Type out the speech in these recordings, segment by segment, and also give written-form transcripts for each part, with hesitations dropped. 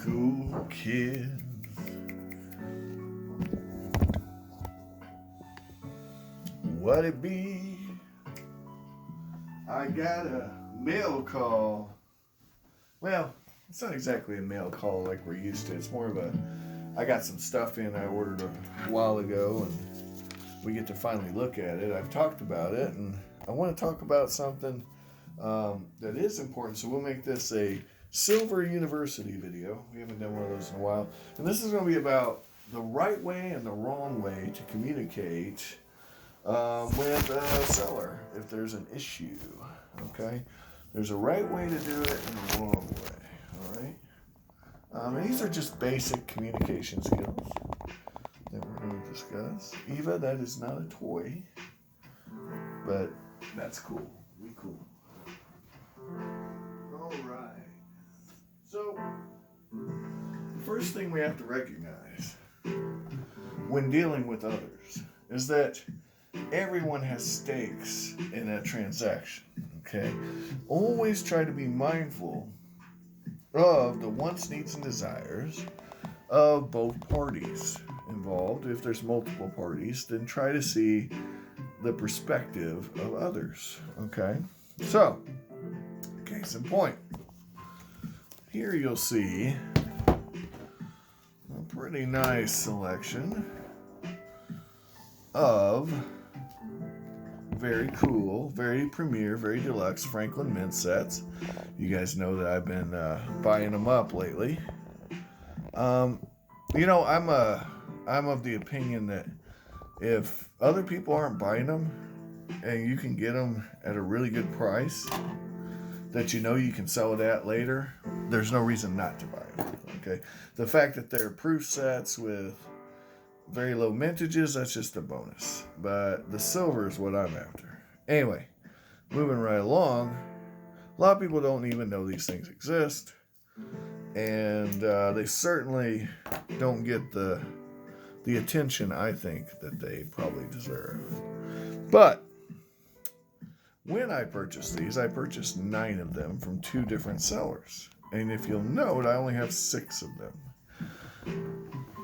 cool kids. What it be? I got a mail call. Well, it's not exactly a mail call like we're used to. It's more of I got some stuff in I ordered a while ago, and we get to finally look at it. I've talked about it, and I want to talk about something that is important. So we'll make this a Silver University video. We haven't done one of those in a while. And this is going to be about the right way and the wrong way to communicate with a seller if there's an issue. Okay? There's a right way to do it and a wrong way. All right? And these are just basic communication skills that we're going to discuss. Eva, that is not a toy, but that's cool. We cool. All right. So, the first thing we have to recognize when dealing with others is that everyone has stakes in a transaction. Okay? Always try to be mindful of the wants, needs, and desires of both parties involved. If there's multiple parties, then try to see the perspective of others. Okay? So, case in point. Here you'll see a pretty nice selection of very cool, very premier, very deluxe Franklin Mint sets. You guys know that I've been buying them up lately. I'm of the opinion that if other people aren't buying them and you can get them at a really good price that you know you can sell it at later, there's no reason not to buy them. Okay, the fact that they're proof sets with very low mintages, that's just a bonus. But the silver is what I'm after. Anyway, moving right along, a lot of people don't even know these things exist, and they certainly don't get the attention I think that they probably deserve. But when I purchased these, I purchased 9 of them from 2 different sellers. And if you'll note, I only have 6 of them.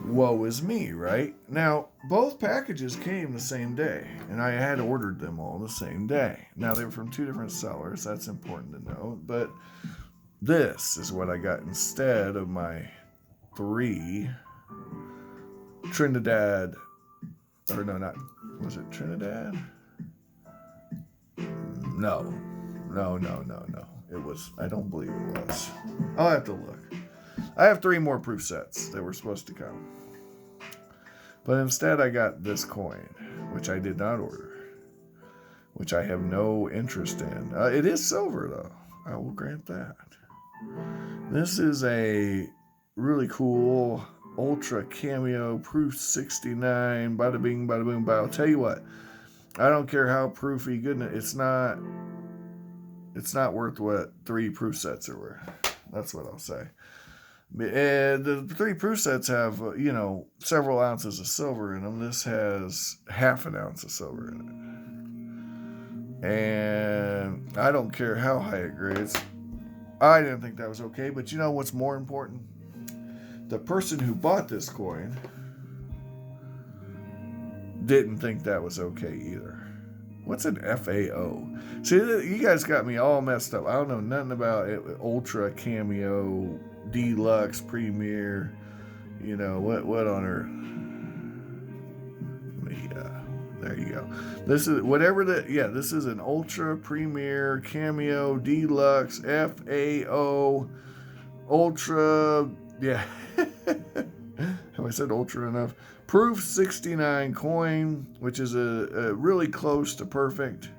Woe is me, right? Now, both packages came the same day, and I had ordered them all the same day. Now, they were from 2 different sellers. That's important to know. But this is what I got instead of my 3 Trinidad, or no, not, was it Trinidad? No. It was, I don't believe it was. I'll have to look. I have 3 more proof sets that were supposed to come. But instead I got this coin, which I did not order, which I have no interest in. It is silver, though. I will grant that. This is a really cool Ultra Cameo Proof 69, bada bing, bada boom, bada. I'll tell you what, I don't care how proofy, goodness, it's not worth what 3 proof sets are worth. That's what I'll say. And the 3 proof sets have, several ounces of silver in them. This has half an ounce of silver in it. And I don't care how high it grades. I didn't think that was okay. But you know what's more important? The person who bought this coin didn't think that was okay either. What's an FAO? See, you guys got me all messed up. I don't know nothing about it. Ultra Cameo, Deluxe, Premier, what on earth? There you go. This is this is an Ultra, Premier, Cameo, Deluxe, FAO, Ultra, yeah. Have I said Ultra enough? Proof 69 coin, which is a really close to perfect,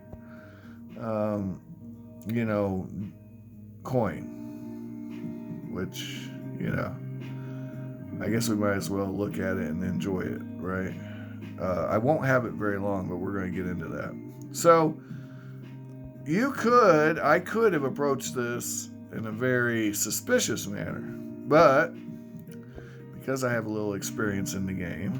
coin. Which, I guess we might as well look at it and enjoy it, right? I won't have it very long, but we're going to get into that. So, I could have approached this in a very suspicious manner, but because I have a little experience in the game,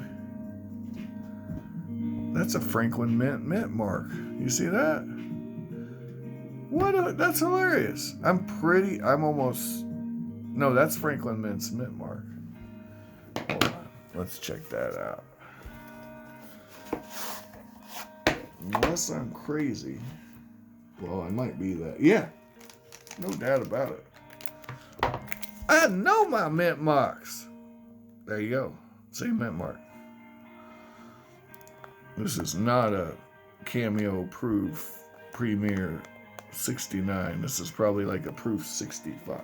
that's a Franklin Mint mark. You see that? That's hilarious. I'm almost No, that's Franklin Mint's mint mark. Hold on. Let's check that out. Unless I'm crazy. Well, I might be that. Yeah. No doubt about it. I know my mint marks. There you go. See, mint mark. This is not a Cameo Proof Premier 69. This is probably like a Proof 65.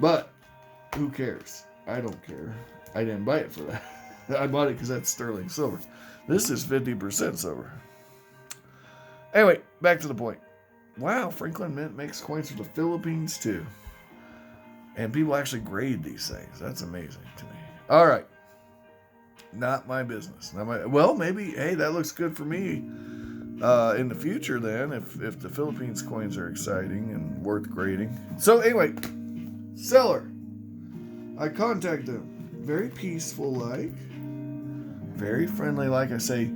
But who cares? I don't care. I didn't buy it for that. I bought it because that's sterling silver. This is 50% silver. Anyway, back to the point. Wow, Franklin Mint makes coins for the Philippines too. And people actually grade these things. That's amazing to me. All right. Not my business. Well, maybe, hey, that looks good for me in the future then, if the Philippines coins are exciting and worth grading. So anyway, seller. I contact them. Very peaceful like. Very friendly like. I say,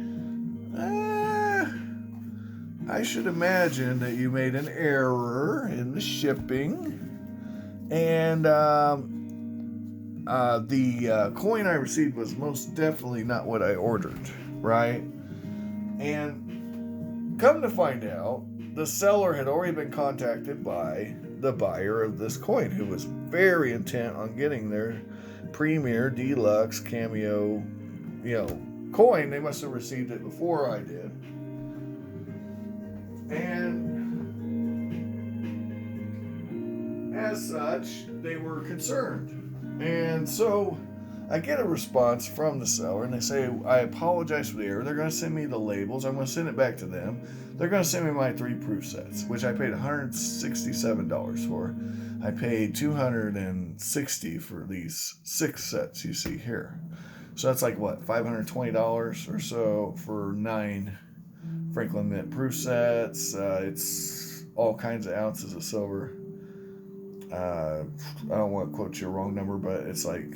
I should imagine that you made an error in the shipping. And the coin I received was most definitely not what I ordered, right? And come to find out, the seller had already been contacted by the buyer of this coin, who was very intent on getting their Premier Deluxe Cameo, coin. They must have received it before I did. And as such, they were concerned. And so I get a response from the seller, and they say, I apologize for the error. They're going to send me the labels. I'm going to send it back to them. They're going to send me my 3 proof sets, which I paid $167 for. I paid $260 for these 6 sets you see here. So that's like, what, $520 or so for 9 Franklin Mint proof sets. It's all kinds of ounces of silver. I don't want to quote you a wrong number, but it's like,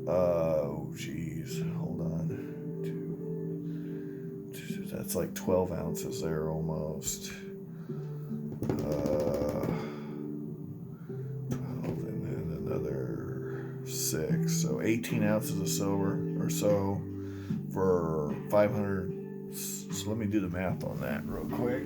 hold on. That's like 12 ounces there almost. 12 and then another 6. So 18 ounces of silver or so for 500. So let me do the math on that real quick.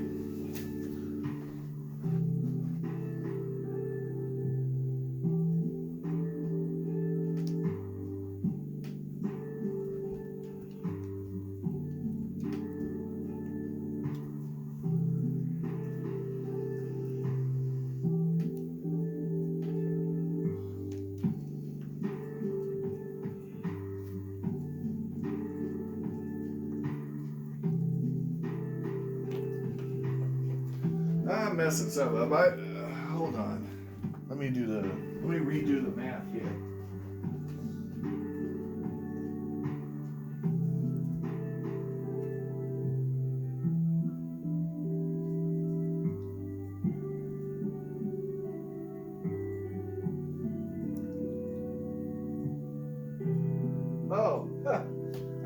I'm messing something up. Hold on. Let me redo the math here. Oh,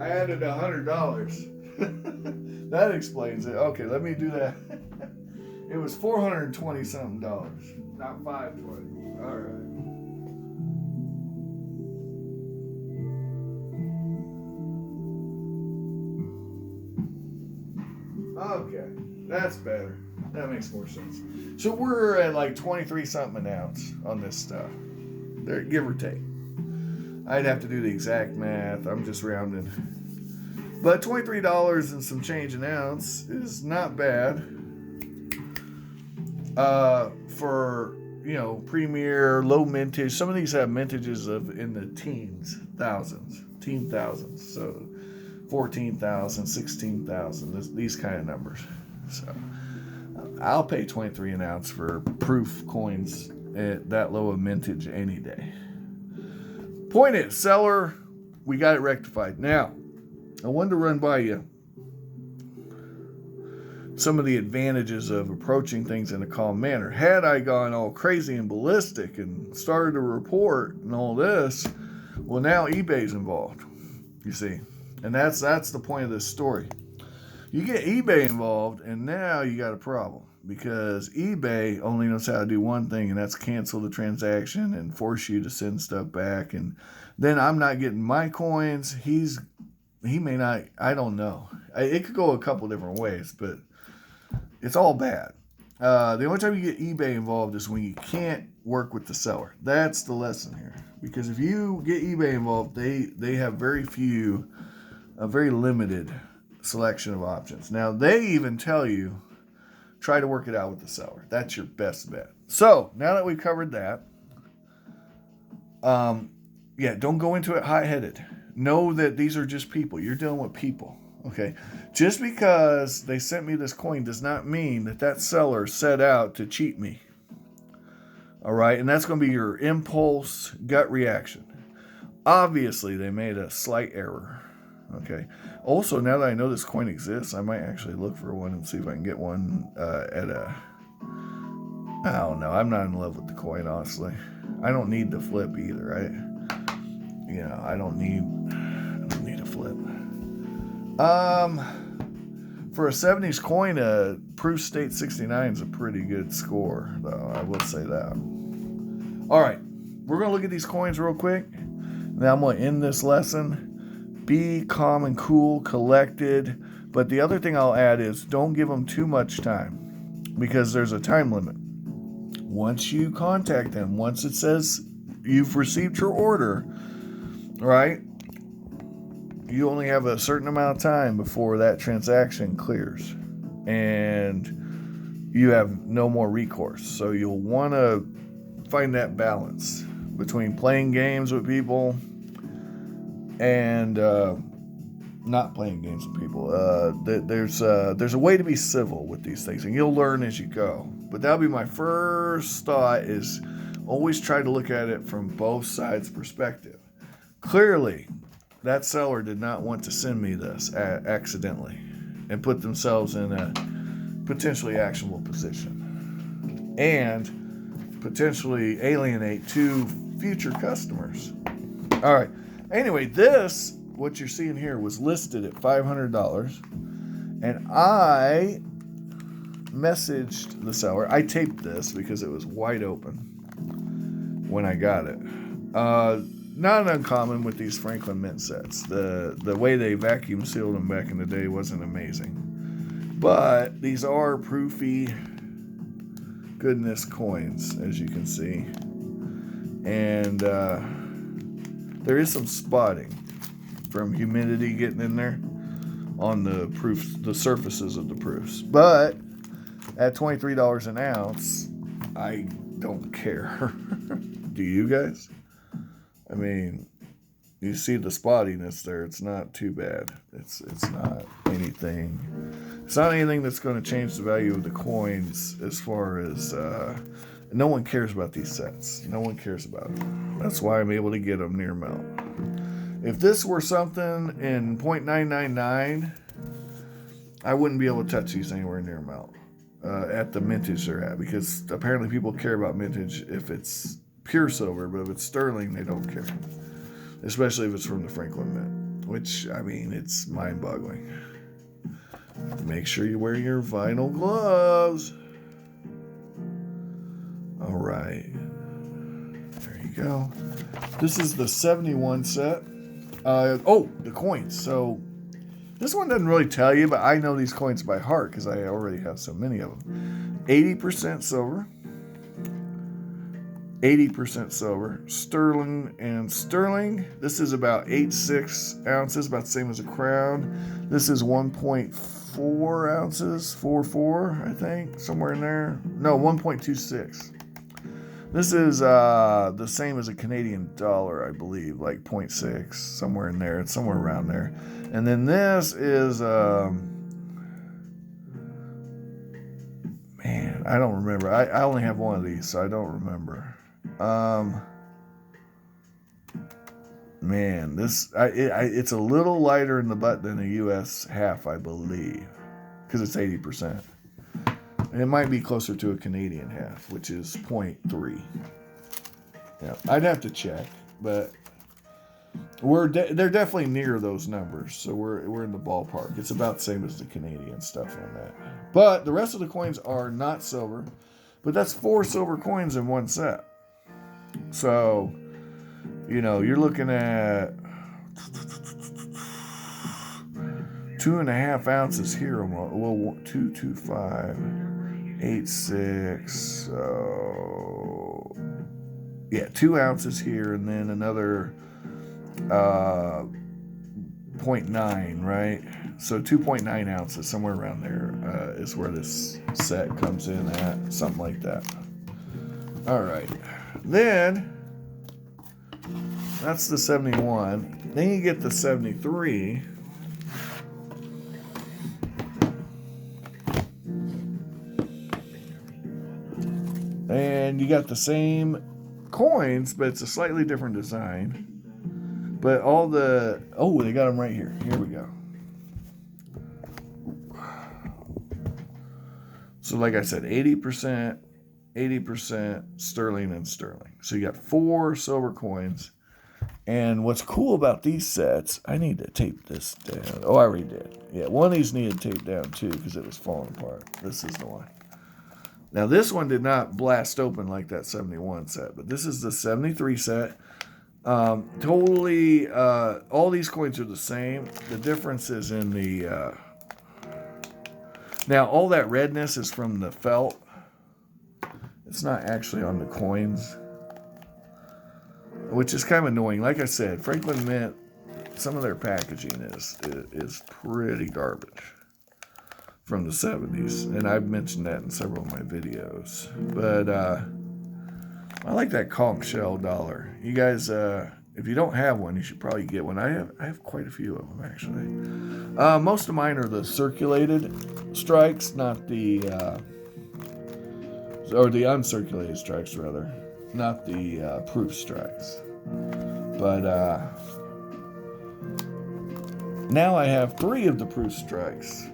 I added $100. That explains it. Okay, let me do that. It was $420 something, not $520. All right. Okay, that's better. That makes more sense. So we're at like 23 something an ounce on this stuff. There, give or take. I'd have to do the exact math. I'm just rounding. But $23 and some change an ounce is not bad. For premier low mintage. Some of these have mintages in the thousands, so 14,000, 16,000, these kind of numbers. So I'll pay 23 an ounce for proof coins at that low of mintage any day. Point is, seller, we got it rectified. Now, I wanted to run by you some of the advantages of approaching things in a calm manner. Had I gone all crazy and ballistic and started a report and all this, well, now eBay's involved, you see. And that's the point of this story. You get eBay involved, and now you got a problem because eBay only knows how to do one thing, and that's cancel the transaction and force you to send stuff back. And then I'm not getting my coins. He may not. I don't know. It could go a couple different ways, but it's all bad. The only time you get eBay involved is when you can't work with the seller. That's the lesson here. Because if you get eBay involved, they have a very limited selection of options. Now, they even tell you, try to work it out with the seller. That's your best bet. So, now that we've covered that, don't go into it hot-headed. Know that these are just people. You're dealing with people. Okay, just because they sent me this coin does not mean that seller set out to cheat me. All right, and that's going to be your impulse gut reaction. Obviously, they made a slight error. Okay. Also, now that I know this coin exists, I might actually look for one and see if I can get one I don't know. I'm not in love with the coin, honestly. I don't need the flip either, right? I don't need a flip. For a 70s coin, a Proof State 69 is a pretty good score, though. I will say that. All right, we're gonna look at these coins real quick. Now I'm gonna end this lesson. Be calm and cool, collected. But the other thing I'll add is don't give them too much time because there's a time limit. Once you contact them, once it says you've received your order, right? You only have a certain amount of time before that transaction clears. And you have no more recourse. So you'll want to find that balance between playing games with people and not playing games with people. There's a way to be civil with these things, and you'll learn as you go. But that'll be my first thought is always try to look at it from both sides' perspective. Clearly, that seller did not want to send me this accidentally and put themselves in a potentially actionable position and potentially alienate two future customers. All right. Anyway, what you're seeing here was listed at $500, and I messaged the seller. I taped this because it was wide open when I got it. Not uncommon with these Franklin Mint sets. The way they vacuum sealed them back in the day wasn't amazing. But these are proofy goodness coins, as you can see. And there is some spotting from humidity getting in there on the surfaces of the proofs. But at $23 an ounce, I don't care. Do you guys? I mean, you see the spottiness there. It's not too bad. It's not anything. It's not anything that's going to change the value of the coins as far as no one cares about these sets. No one cares about them. That's why I'm able to get them near melt. If this were something in 0.999, I wouldn't be able to touch these anywhere near melt at the mintage they're at, because apparently people care about mintage if it's pure silver, but if it's sterling, they don't care. Especially if it's from the Franklin Mint, which, I mean, it's mind-boggling. Make sure you wear your vinyl gloves. All right. There you go. This is the 71 set. The coins. So this one doesn't really tell you, but I know these coins by heart because I already have so many of them. 80% silver. 80% silver, sterling. This is about 8.6 ounces, about the same as a crown. This is 1.4 ounces, 4.4, I think, somewhere in there. No, 1.26. This is the same as a Canadian dollar, I believe, like 0.6, somewhere in there. It's somewhere around there. And then this is, man, I don't remember. I only have one of these, so I don't remember. Man, it's a little lighter in the butt than a US half, I believe, because it's 80%. And it might be closer to a Canadian half, which is 0.3. Yeah, I'd have to check, but They're definitely near those numbers, so we're in the ballpark. It's about the same as the Canadian stuff on that. But the rest of the coins are not silver, but that's 4 silver coins in one set. So, you're looking at 2.5 ounces here. Well, 2, 2, 5, 8, 6. So, yeah, 2 ounces here, and then another 0.9, right? So 2.9 ounces, somewhere around there, is where this set comes in at, something like that. All right, then that's the 71. Then you get the 73. And you got the same coins, but it's a slightly different design. But all the... Oh, they got them right here. Here we go. So like I said, 80%, 80% sterling and sterling. So you got 4 silver coins. And what's cool about these sets... I need to tape this down. Oh, I already did. Yeah, one of these needed taped down too because it was falling apart. This is the one. Now, this one did not blast open like that 71 set. But this is the 73 set. Totally, all these coins are the same. The difference is in the, now all that redness is from the felt. It's not actually on the coins, which is kind of annoying. Like I said, Franklin Mint, some of their packaging is pretty garbage from the 70s. And I've mentioned that in several of my videos. But, I like that conch shell dollar. You guys, if you don't have one, you should probably get one. I have quite a few of them, actually. Most of mine are the circulated strikes, not the, or the uncirculated strikes, rather. Not the proof strikes. But now I have 3 of the proof strikes.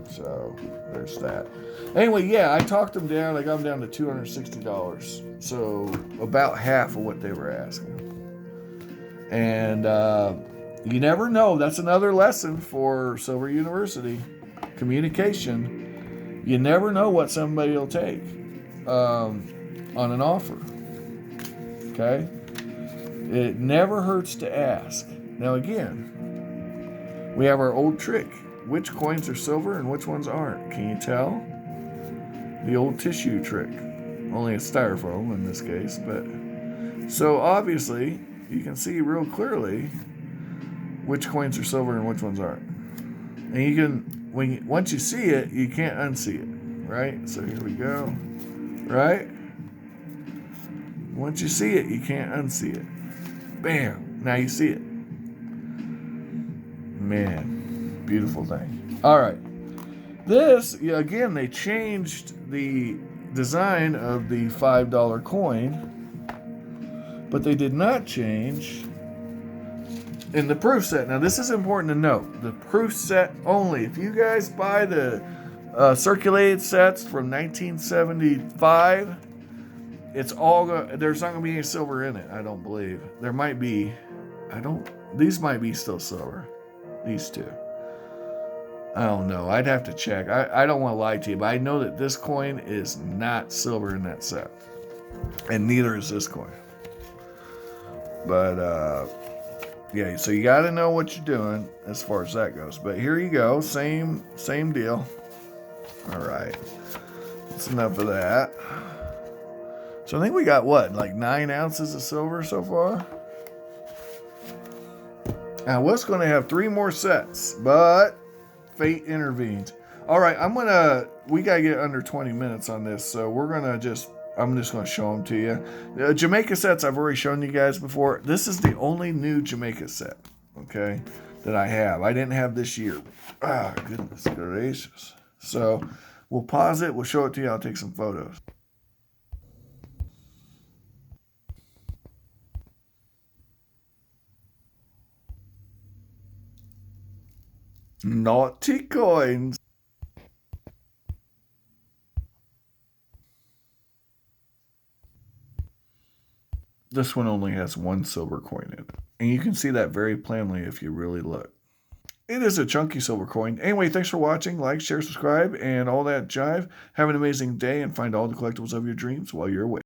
So there's that. Anyway, yeah, I talked them down. I got them down to $260. So about half of what they were asking. And you never know. That's another lesson for Silver University. Communication. You never know what somebody will take on an offer. Okay? It never hurts to ask. Now again, we have our old trick. Which coins are silver and which ones aren't? Can you tell? The old tissue trick. Only a styrofoam in this case, but so obviously you can see real clearly which coins are silver and which ones aren't. And you can, once you see it, you can't unsee it, right? So here we go, right? Once you see it, you can't unsee it. Bam! Now you see it. Man. Beautiful thing. All right. This, again, they changed the design of the $5 coin, but they did not change in the proof set. Now, this is important to note. The proof set only. If you guys buy the circulated sets from 1975, it's all there's not going to be any silver in it, I don't believe. There might be. These might be still silver. These two. I don't know. I'd have to check. I don't want to lie to you, but I know that this coin is not silver in that set. And neither is this coin. But, yeah, so you got to know what you're doing as far as that goes. But here you go. Same deal. All right. That's enough of that. So I think we got, what, like 9 ounces of silver so far? I was going to have 3 more sets, but fate intervened. All right, we got to get under 20 minutes on this, so I'm just going to show them to you. The Jamaica sets I've already shown you guys before. This is the only new Jamaica set, okay, that I have. I didn't have this year. Ah, goodness gracious. So we'll pause it. We'll show it to you. I'll take some photos. Naughty coins. This one only has 1 silver coin in it. And you can see that very plainly if you really look. It is a chunky silver coin. Anyway, thanks for watching. Like, share, subscribe, and all that jive. Have an amazing day and find all the collectibles of your dreams while you're away.